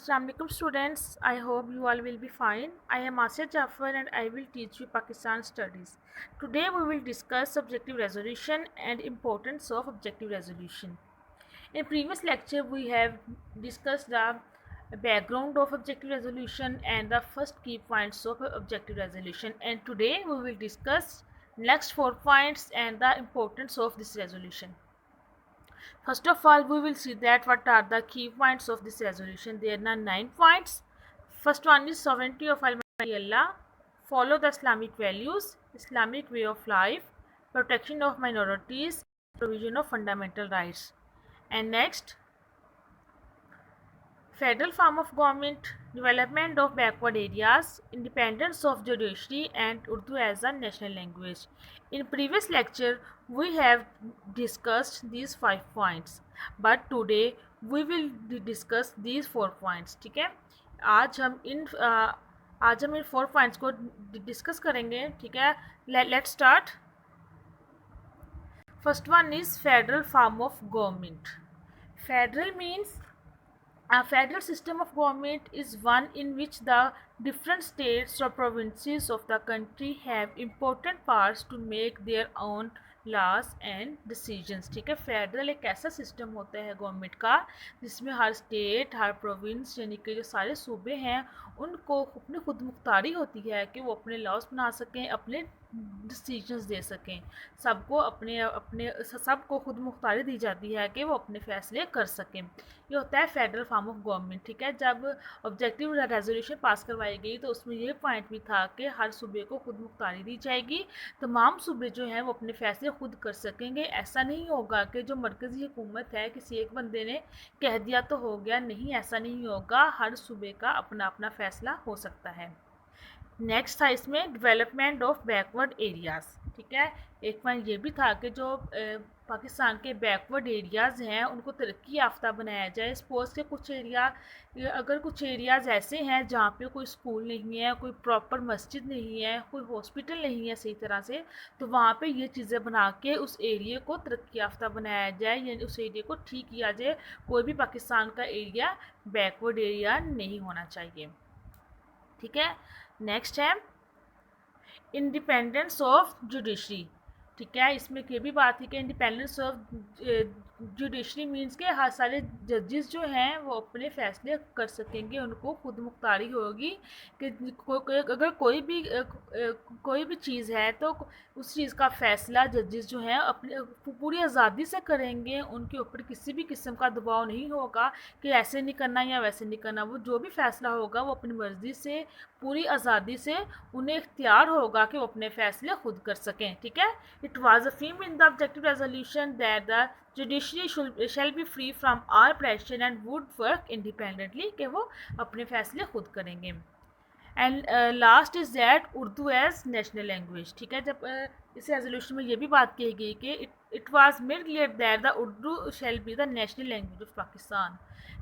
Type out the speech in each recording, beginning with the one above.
Assalamu alaikum students. I hope you all will be fine. I am Asya Jafar and I will teach you Pakistan studies. Today we will discuss objective resolution and importance of objective resolution. In previous lecture we have discussed the background of objective resolution and the first key points of objective resolution, and today we will discuss next 4 points and the importance of this resolution. First of all, we will see that what are the key points of this resolution. There are 9 points. First one is sovereignty of Almighty Allah, follow the Islamic values, Islamic way of life, protection of minorities, provision of fundamental rights. And next, federal form of government, development of backward areas, independence of judiciary, and Urdu as a national language. In previous lecture, we have discussed these 5 points, but today we will discuss these 4 points. ठीक है, आज हम इन 4 points को discuss करेंगे. ठीक है, let's start. First one is federal form of government. Federal means a federal system of government is one in which the different states or provinces of the country have important powers to make their own laws and decisions. ठीक है, federal एक ऐसा system होता है government का जिसमें हर state, हर province यानी कि जो सारे सूबे हैं उनको अपनी खुद मुख्तारी होती है कि वो अपने लॉज बना सकें, अपने डिसीजंस दे सकें. सबको अपने अपने सबको खुद मुख्तारी दी जाती है कि वो अपने फैसले कर सकें. ये होता है फेडरल फॉर्म ऑफ गवर्नमेंट. ठीक है, जब ऑब्जेक्टिव रेजोल्यूशन पास करवाई गई तो उसमें ये पॉइंट भी था कि हर सूबे को खुद मुख्तारी दी जाएगी. तमाम सूबे जो हैं वो अपने फैसले खुद कर सकेंगे. ऐसा नहीं होगा कि जो मरकज़ी हुकूमत है किसी एक बंदे ने कह दिया तो हो गया. नहीं, ऐसा नहीं होगा. हर सूबे का अपना अपना फैसला हो सकता है. नेक्स्ट था इसमें डेवलपमेंट ऑफ बैकवर्ड एरियाज़. ठीक है, एक पॉइंट ये भी था कि जो पाकिस्तान के बैकवर्ड एरियाज़ हैं उनको तरक्की याफ्ता बनाया जाए. सपोज़ के कुछ एरिया, अगर कुछ एरियाज़ ऐसे हैं जहाँ पे कोई स्कूल नहीं है, कोई प्रॉपर मस्जिद नहीं है, कोई हॉस्पिटल नहीं है सही तरह से, तो वहाँ पे ये चीज़ें बना के उस एरिया को तरक्की याफ्ता बनाया जाए, यानी उस एरिया को ठीक किया जाए. कोई भी पाकिस्तान का एरिया बैकवर्ड एरिया नहीं होना चाहिए. ठीक है, नेक्स्ट है इंडिपेंडेंस ऑफ जुडिशरी. ठीक है, इसमें ये भी बात थी कि इंडिपेंडेंस ऑफ जुडिशरी मीन्स के हर सारे जजेस जो हैं वो अपने फैसले कर सकेंगे, उनको खुद मुख्तारी होगी कि अगर कोई भी चीज़ है तो उस चीज़ का फ़ैसला जजेस जो हैं अपने पूरी आज़ादी से करेंगे. उनके ऊपर किसी भी किस्म का दबाव नहीं होगा कि ऐसे नहीं करना या वैसे नहीं करना. वो जो भी फ़ैसला होगा वो अपनी मर्ज़ी से, पूरी आज़ादी से उन्हें इख्तियार होगा कि वो अपने फ़ैसले खुद कर सकें. ठीक है, it was a theme in the objective resolution that the judiciary shall be free from all pressure and would work independently, कि वो अपने फैसले खुद करेंगे. And last is that Urdu as national language. ठीक है, जब इस रेजोल्यूशन में ये भी बात कही गई कि it was made clear that the Urdu shall be the national language of Pakistan.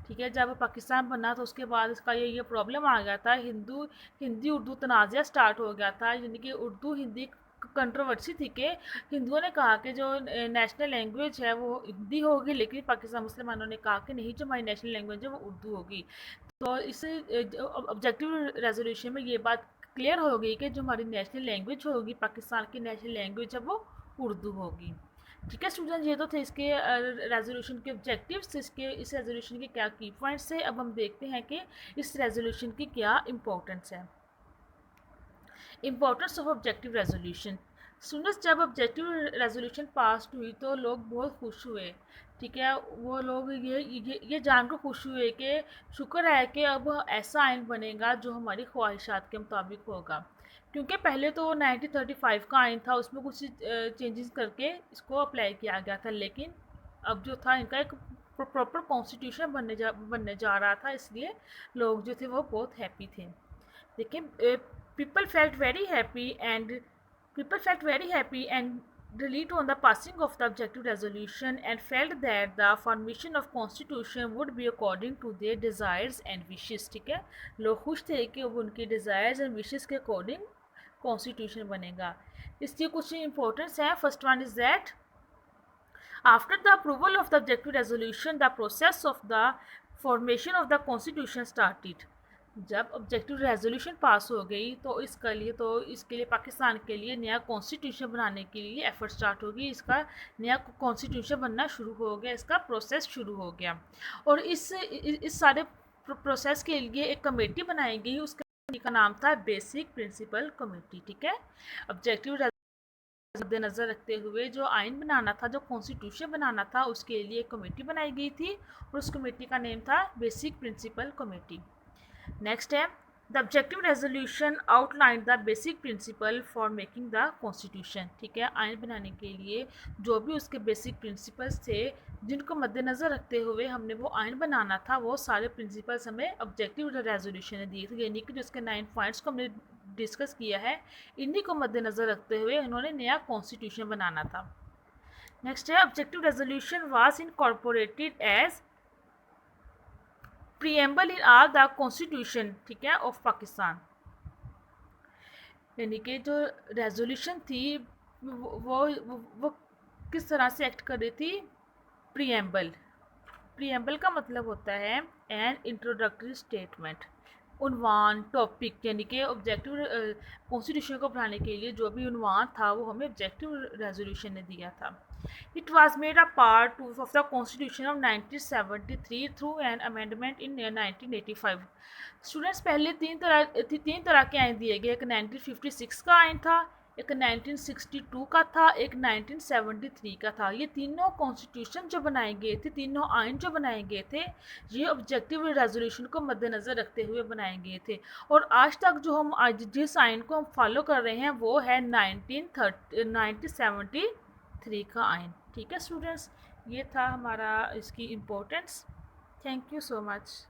ठीक है, जब पाकिस्तान बना तो उसके बाद इसका ये प्रॉब्लम आ गया था. हिंदी उर्दू तनाज़ा स्टार्ट हो गया था, यानी कि उर्दू हिंदी कंट्रोवर्सी थी कि हिंदुओं ने कहा कि जो नेशनल लैंग्वेज है वो हिंदी होगी, लेकिन पाकिस्तान मुसलमानों ने कहा कि नहीं, जो हमारी नेशनल लैंग्वेज है वो उर्दू होगी. तो इस ऑब्जेक्टिव रेजोल्यूशन में ये बात क्लियर हो गई कि जो हमारी नेशनल लैंग्वेज होगी, पाकिस्तान की नेशनल लैंग्वेज है वो उर्दू होगी. ठीक है स्टूडेंट, ये तो थे इसके रेजोल्यूशन के ऑब्जेक्टिव्स. इस रेजोल्यूशन के क्या की पॉइंट्स है. अब हम देखते हैं कि इस रेजोल्यूशन की क्या इम्पोर्टेंस है. Importance of objective resolution. Students, जब ऑब्जेक्टिव रेजोल्यूशन पास हुई तो लोग बहुत खुश हुए. ठीक है, वो लोग ये जानकर खुश हुए कि शुक्र है कि अब ऐसा आइन बनेगा जो हमारी ख्वाहिशात के मुताबिक होगा. क्योंकि पहले तो 1935 का आइन था, उसमें कुछ चेंजेस करके इसको अप्लाई किया गया था, लेकिन अब जो था इनका एक प्रॉपर कॉन्स्टिट्यूशन बनने जा रहा था, इसलिए लोग जो थे वो बहुत हैप्पी थे. देखिए, people felt very happy and relieved on the passing of the objective resolution and felt that the formation of constitution would be according to their desires and wishes. ठीक है, लोग खुश थे कि अब उनके desires and wishes के according constitution बनेगा. इसकी कुछ importance है. First one is that after the approval of the objective resolution, the process of the formation of the constitution started. जब ऑब्जेक्टिव रेजोल्यूशन पास हो गई तो इसके लिए पाकिस्तान के लिए नया कॉन्स्टिट्यूशन बनाने के लिए एफर्ट स्टार्ट होगी। इसका नया कॉन्स्टिट्यूशन बनना शुरू हो गया, इसका प्रोसेस शुरू हो गया। और इस सारे प्रोसेस के लिए एक कमेटी बनाई गई, उस कमेटी का नाम था बेसिक प्रिंसिपल कमेटी। ठीक है, ऑब्जेक्टिव मद्देनज़र रखते हुए जो आइन बनाना था, जो कॉन्स्टिट्यूशन बनाना था, उसके लिए एक कमेटी बनाई गई थी और उस कमेटी का नेम था बेसिक प्रिंसिपल कमेटी। नेक्स्ट है the objective resolution outline the basic principle for making the constitution. ठीक है, आइन बनाने के लिए जो भी उसके बेसिक प्रिंसिपल्स थे जिनको मद्देनज़र रखते हुए हमने वो आइन बनाना था, वो सारे प्रिंसिपल्स हमें ऑब्जेक्टिव रेजोल्यूशन ने दिए थे। यानी कि जो इसके 9 पॉइंट्स को हमने डिस्कस किया है, इन्हीं को मद्देनज़र रखते हुए उन्होंने नया कॉन्स्टिट्यूशन बनाना था। नेक्स्ट है objective resolution was incorporated as preamble in all the constitution, ठीक है, ऑफ पाकिस्तान। यानी कि जो रेजोल्यूशन थी वो किस तरह से एक्ट कर रही थी? प्रीएम्बल। प्रीएम्बल का मतलब होता है एन इंट्रोडक्टरी स्टेटमेंट, उन्वान, टॉपिक। यानी कि ऑब्जेक्टिव कॉन्स्टिट्यूशन को बनाने के लिए जो भी उन्वान था वो हमें ऑब्जेक्टिव रेजोल्यूशन ने दिया था। It was made a part of the constitution of 1973 through an amendment in 1985। Students, पहले तीन तरह के आइन दिए गए। एक 1956 का आइन था, एक 1962 का था, एक 1973 का था। ये तीनों कॉन्स्टिट्यूशन जो बनाए गए थे, तीनों आइन जो बनाए गए थे, ये ऑब्जेक्टिव रेजोल्यूशन को मद्देनज़र रखते हुए बनाए गए थे। और आज तक जो हम आज जिस आइन को हम फॉलो कर रहे हैं वो है 1973 का आइन। ठीक है स्टूडेंट्स, ये था हमारा इसकी importance. Thank you so much.